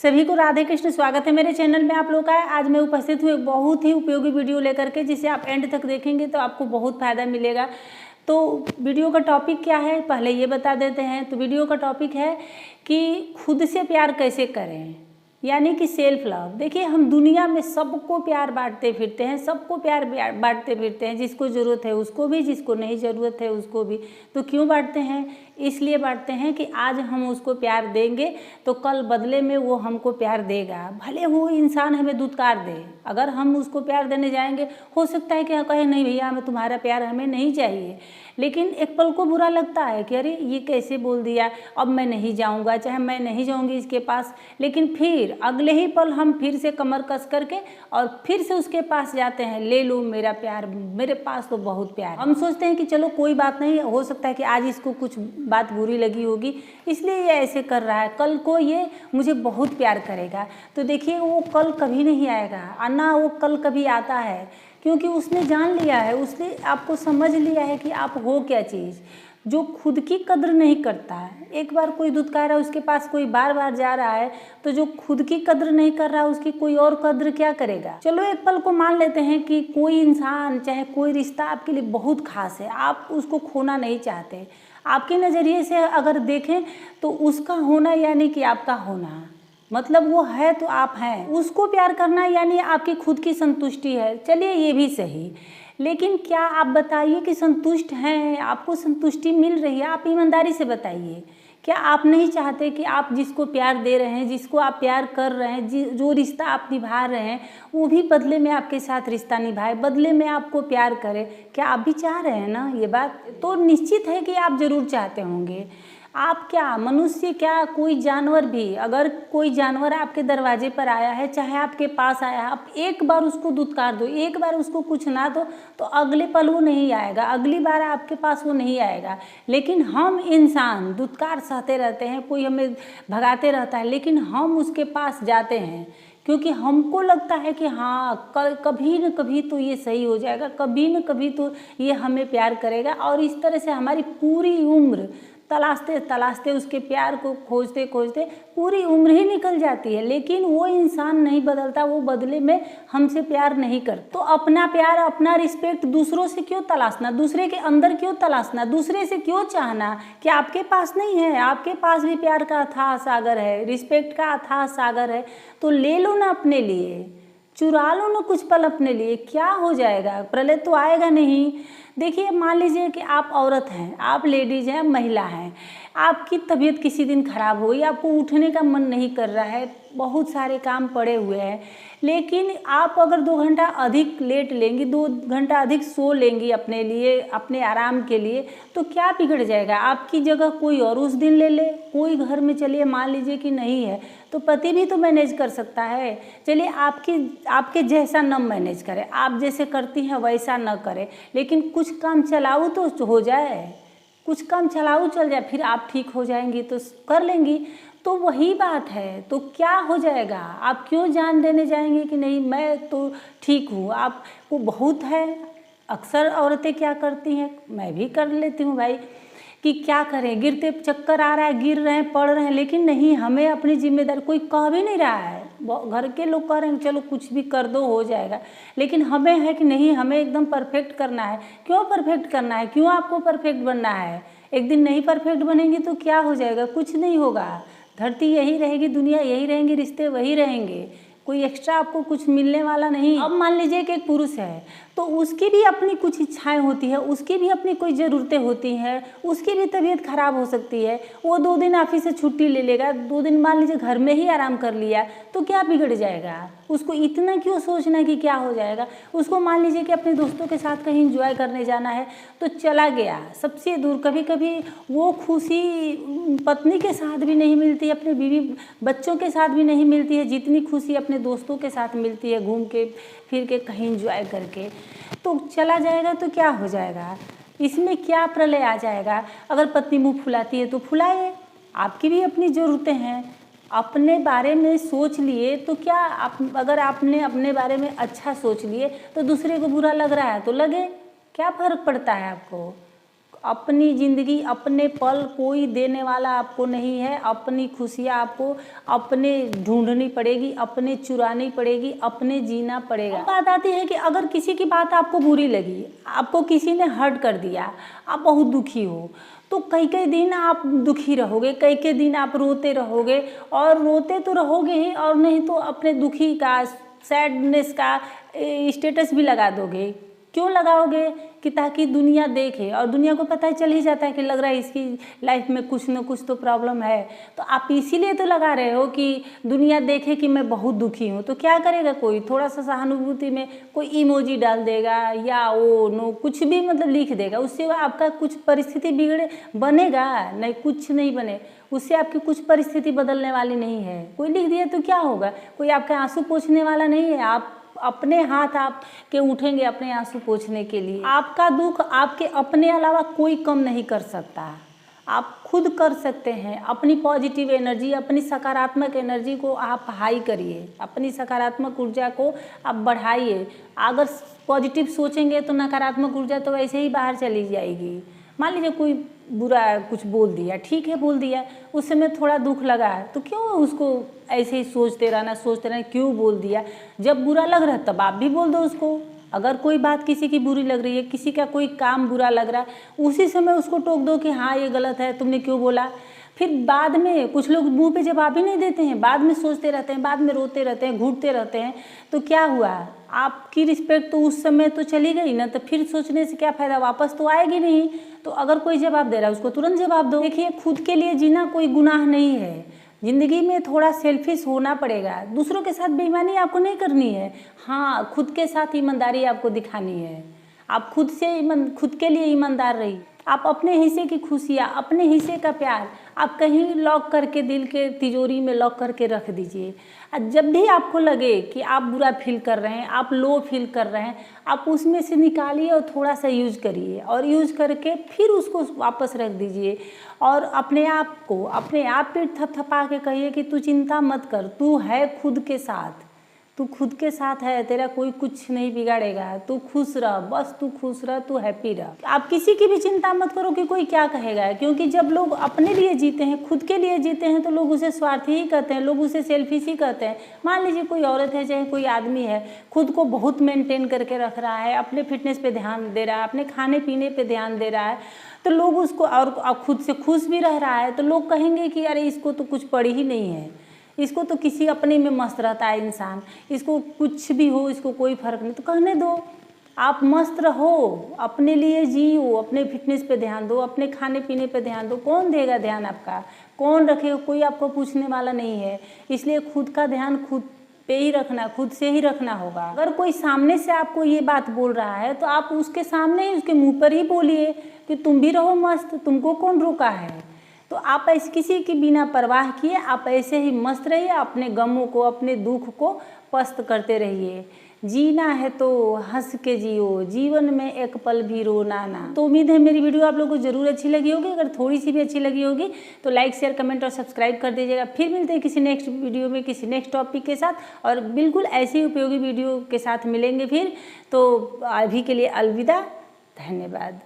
सभी को राधे कृष्ण। स्वागत है मेरे चैनल में आप लोग का। आज मैं उपस्थित हूँ एक बहुत ही उपयोगी वीडियो लेकर के, जिसे आप एंड तक देखेंगे तो आपको बहुत फ़ायदा मिलेगा। तो वीडियो का टॉपिक क्या है पहले ये बता देते हैं। तो वीडियो का टॉपिक है कि खुद से प्यार कैसे करें, यानी कि सेल्फ लव। देखिए, हम दुनिया में सबको प्यार बांटते फिरते हैं, सबको प्यार बांटते फिरते हैं, जिसको ज़रूरत है उसको भी, जिसको नहीं ज़रूरत है उसको भी। तो क्यों बांटते हैं? इसलिए बांटते हैं कि आज हम उसको प्यार देंगे तो कल बदले में वो हमको प्यार देगा। भले वो इंसान हमें दुत्कार दे, अगर हम उसको प्यार देने जाएंगे हो सकता है कि कहे नहीं भैया हमें तुम्हारा प्यार हमें नहीं चाहिए, लेकिन एक पल को बुरा लगता है कि अरे ये कैसे बोल दिया, अब मैं नहीं जाऊंगा, चाहे मैं नहीं जाऊंगी इसके पास। लेकिन फिर अगले ही पल हम फिर से कमर कस करके और फिर से उसके पास जाते हैं, ले लो मेरा प्यार, मेरे पास तो बहुत प्यार। हम सोचते हैं कि चलो कोई बात नहीं, हो सकता है कि आज इसको कुछ बात बुरी लगी होगी इसलिए ये ऐसे कर रहा है, कल को ये मुझे बहुत प्यार करेगा। तो देखिए, वो कल कभी नहीं आएगा, और ना वो कल कभी आता है, क्योंकि उसने जान लिया है, उसने आपको समझ लिया है कि आप हो क्या चीज़। जो खुद की कद्र नहीं करता है, एक बार कोई दुत्कार है उसके पास कोई बार बार जा रहा है, तो जो खुद की कद्र नहीं कर रहा है उसकी कोई और कद्र क्या करेगा। चलो एक पल को मान लेते हैं कि कोई इंसान चाहे कोई रिश्ता आपके लिए बहुत खास है, आप उसको खोना नहीं चाहते। आपके नज़रिए से अगर देखें तो उसका होना यानी कि आपका होना, मतलब वो है तो आप हैं। उसको प्यार करना यानी आपकी खुद की संतुष्टि है। चलिए ये भी सही, लेकिन क्या आप बताइए कि संतुष्ट हैं, आपको संतुष्टि मिल रही है? आप ईमानदारी से बताइए, क्या आप नहीं चाहते कि आप जिसको प्यार दे रहे हैं, जिसको आप प्यार कर रहे हैं, जो रिश्ता आप निभा रहे हैं, वो भी बदले में आपके साथ रिश्ता निभाए, बदले में आपको प्यार करे? क्या आप भी चाह रहे हैं ना ये बात? तो निश्चित है कि आप ज़रूर चाहते होंगे। आप क्या, मनुष्य क्या, कोई जानवर भी, अगर कोई जानवर आपके दरवाजे पर आया है, चाहे आपके पास आया है, आप एक बार उसको दुत्कार दो, एक बार उसको कुछ ना दो, तो अगले पल वो नहीं आएगा, अगली बार आपके पास वो नहीं आएगा। लेकिन हम इंसान दुत्कार सहते रहते हैं, कोई हमें भगाते रहता है, लेकिन हम उसके पास जाते हैं क्योंकि हमको लगता है कि हाँ कभी न कभी तो ये सही हो जाएगा, कभी न कभी तो ये हमें प्यार करेगा। और इस तरह से हमारी पूरी उम्र तलाशते तलाशते, उसके प्यार को खोजते खोजते पूरी उम्र ही निकल जाती है, लेकिन वो इंसान नहीं बदलता, वो बदले में हमसे प्यार नहीं करता। तो अपना प्यार, अपना रिस्पेक्ट दूसरों से क्यों तलाशना, दूसरे के अंदर क्यों तलाशना, दूसरे से क्यों चाहना कि आपके पास नहीं है? आपके पास भी प्यार का अथाह सागर है, रिस्पेक्ट का अथाह सागर है, तो ले लो ना अपने लिए, चुरा लो ना कुछ पल अपने लिए। क्या हो जाएगा? प्रलय तो आएगा नहीं। देखिए, मान लीजिए कि आप औरत हैं, आप लेडीज हैं, महिला हैं, आपकी तबीयत किसी दिन खराब हो गई, आपको उठने का मन नहीं कर रहा है, बहुत सारे काम पड़े हुए हैं, लेकिन आप अगर 2 घंटा अधिक लेट लेंगी, 2 घंटा अधिक सो लेंगी अपने लिए, अपने आराम के लिए, तो क्या बिगड़ जाएगा? आपकी जगह कोई और उस दिन ले ले। कोई घर में चलिए मान लीजिए कि नहीं है, तो पति भी तो मैनेज कर सकता है। चलिए आपके जैसा न मैनेज करे, आप जैसे करती हैं वैसा न करे, लेकिन कुछ काम चलाऊ तो हो जाए, कुछ काम चलाऊ चल जाए, फिर आप ठीक हो जाएंगी तो कर लेंगी। तो वही बात है, तो क्या हो जाएगा? आप क्यों जान देने जाएंगे कि नहीं मैं तो ठीक हूँ? आप वो बहुत है। अक्सर औरतें क्या करती हैं, मैं भी कर लेती हूँ भाई, कि क्या करें, गिरते चक्कर आ रहा है, गिर रहे हैं, पड़ रहे हैं, लेकिन नहीं, हमें अपनी जिम्मेदारी, कोई कह भी नहीं रहा है, घर के लोग कह रहे हैं चलो कुछ भी कर दो हो जाएगा, लेकिन हमें है कि नहीं, हमें एकदम परफेक्ट करना है। क्यों परफेक्ट करना है? क्यों आपको परफेक्ट बनना है? एक दिन नहीं परफेक्ट बनेंगे तो क्या हो जाएगा? कुछ नहीं होगा। धरती यही रहेगी, दुनिया यही रहेंगी, रिश्ते वही रहेंगे, कोई एक्स्ट्रा आपको कुछ मिलने वाला नहीं। अब मान लीजिए कि एक पुरुष है, तो उसकी भी अपनी कुछ इच्छाएं होती है, उसकी भी अपनी कोई ज़रूरतें होती हैं, उसकी भी तबीयत खराब हो सकती है। वो 2 दिन ऑफिस से छुट्टी ले लेगा, 2 दिन मान लीजिए घर में ही आराम कर लिया, तो क्या बिगड़ जाएगा? उसको इतना क्यों सोचना कि क्या हो जाएगा? उसको मान लीजिए कि अपने दोस्तों के साथ कहीं इंजॉय करने जाना है, तो चला गया सबसे दूर। कभी कभी वो खुशी पत्नी के साथ भी नहीं मिलती, अपने बीवी बच्चों के साथ भी नहीं मिलती है, जितनी खुशी अपने दोस्तों के साथ मिलती है, घूम के फिर के कहीं इंजॉय करके। तो चला जाएगा तो क्या हो जाएगा? इसमें क्या प्रलय आ जाएगा? अगर पत्नी मुंह फुलाती है तो फुलाए, आपकी भी अपनी ज़रूरतें हैं, अपने बारे में सोच लिए तो क्या अगर आपने अपने बारे में अच्छा सोच लिए तो दूसरे को बुरा लग रहा है तो लगे, क्या फ़र्क पड़ता है आपको? अपनी ज़िंदगी, अपने पल कोई देने वाला आपको नहीं है। अपनी खुशियाँ आपको अपने ढूंढनी पड़ेगी, अपने चुरानी पड़ेगी, अपने जीना पड़ेगा। बात आती है कि अगर किसी की बात आपको बुरी लगी, आपको किसी ने हर्ट कर दिया, आप बहुत दुखी हो, तो कई कई दिन आप दुखी रहोगे, कई कई दिन आप रोते रहोगे। और रोते तो रहोगे ही, और नहीं तो अपने दुखी का, सैडनेस का स्टेटस भी लगा दोगे। क्यों लगाओगे? कि ताकि दुनिया देखे, और दुनिया को पता चल ही जाता है कि लग रहा है इसकी लाइफ में कुछ न कुछ तो प्रॉब्लम है। तो आप इसीलिए तो लगा रहे हो कि दुनिया देखे कि मैं बहुत दुखी हूँ। तो क्या करेगा कोई? थोड़ा सा सहानुभूति में कोई इमोजी डाल देगा या ओ नो कुछ भी मतलब लिख देगा, उससे आपका कुछ परिस्थिति बिगड़े बनेगा? नहीं, कुछ नहीं बने, उससे आपकी कुछ परिस्थिति बदलने वाली नहीं है। कोई लिख दिया तो क्या होगा? कोई आपके आंसू पोंछने वाला नहीं है। आप अपने हाथ आप के उठेंगे अपने आंसू पोंछने के लिए। आपका दुख आपके अपने अलावा कोई कम नहीं कर सकता, आप खुद कर सकते हैं। अपनी पॉजिटिव एनर्जी, अपनी सकारात्मक एनर्जी को आप हाई करिए, अपनी सकारात्मक ऊर्जा को आप बढ़ाइए। अगर पॉजिटिव सोचेंगे तो नकारात्मक ऊर्जा तो वैसे ही बाहर चली जाएगी। मान लीजिए कोई बुरा कुछ बोल दिया, ठीक है बोल दिया, उस समय थोड़ा दुख लगा, तो क्यों उसको ऐसे ही सोचते रहना क्यों बोल दिया? जब बुरा लग रहा है तब आप भी बोल दो उसको। अगर कोई बात किसी की बुरी लग रही है, किसी का कोई काम बुरा लग रहा है, उसी समय उसको टोक दो कि हाँ ये गलत है, तुमने क्यों बोला। फिर बाद में कुछ लोग मुंह पे जवाब ही नहीं देते हैं, बाद में सोचते रहते हैं, बाद में रोते रहते हैं, घुटते रहते हैं। तो क्या हुआ? आपकी रिस्पेक्ट तो उस समय तो चली गई ना, तो फिर सोचने से क्या फ़ायदा? वापस तो आएगी नहीं। तो अगर कोई जवाब दे रहा है उसको तुरंत जवाब दो। देखिए, खुद के लिए जीना कोई गुनाह नहीं है। ज़िंदगी में थोड़ा सेल्फिश होना पड़ेगा, दूसरों के साथ बेईमानी आपको नहीं करनी है। हाँ, खुद के साथ ईमानदारी आपको दिखानी है। आप खुद के लिए ईमानदार रहिए। आप अपने हिस्से की खुशियाँ, अपने हिस्से का प्यार आप कहीं लॉक करके दिल के तिजोरी में लॉक करके रख दीजिए। जब भी आपको लगे कि आप बुरा फील कर रहे हैं, आप लो फील कर रहे हैं, आप उसमें से निकालिए और थोड़ा सा यूज करिए, और यूज करके फिर उसको वापस रख दीजिए। और अपने आप को अपने आप पे थपथपा के कहिए कि तू चिंता मत कर, तू है खुद के साथ, तू खुद के साथ है, तेरा कोई कुछ नहीं बिगाड़ेगा, तू खुश रह, बस तू खुश रह, तू हैप्पी रह। आप किसी की भी चिंता मत करो कि कोई क्या कहेगा, क्योंकि जब लोग अपने लिए जीते हैं, खुद के लिए जीते हैं, तो लोग उसे स्वार्थी ही कहते हैं, लोग उसे सेल्फिश ही कहते हैं। मान लीजिए कोई औरत है चाहे कोई आदमी है, खुद को बहुत मेंटेन करके रख रहा है, अपने फिटनेस पे ध्यान दे रहा है, अपने खाने पीने पे ध्यान दे रहा है, तो लोग उसको, और खुद से खुश भी रह रहा है, तो लोग कहेंगे कि अरे इसको तो कुछ पड़ी ही नहीं है, इसको तो किसी अपने में मस्त रहता है इंसान, इसको कुछ भी हो इसको कोई फर्क नहीं। तो कहने दो, आप मस्त रहो, अपने लिए जियो, अपने फिटनेस पे ध्यान दो, अपने खाने पीने पे ध्यान दो। कौन देगा ध्यान आपका? कौन रखेगा? कोई आपको पूछने वाला नहीं है। इसलिए खुद का ध्यान खुद पे ही रखना, खुद से ही रखना होगा। अगर कोई सामने से आपको ये बात बोल रहा है तो आप उसके सामने ही, उसके मुँह पर ही बोलिए कि तुम भी रहो मस्त, तुमको कौन रोका है। तो आप ऐसे किसी की बिना परवाह किए आप ऐसे ही मस्त रहिए, अपने गमों को, अपने दुख को पस्त करते रहिए। जीना है तो हंस के जियो, जीवन में एक पल भी रोना ना। तो उम्मीद है मेरी वीडियो आप लोगों को जरूर अच्छी लगी होगी। अगर थोड़ी सी भी अच्छी लगी होगी तो लाइक, शेयर, कमेंट और सब्सक्राइब कर दीजिएगा। फिर मिलते हैं किसी नेक्स्ट वीडियो में, किसी नेक्स्ट टॉपिक के साथ, और बिल्कुल ऐसे ही उपयोगी वीडियो के साथ मिलेंगे फिर। तो अभी के लिए अलविदा, धन्यवाद।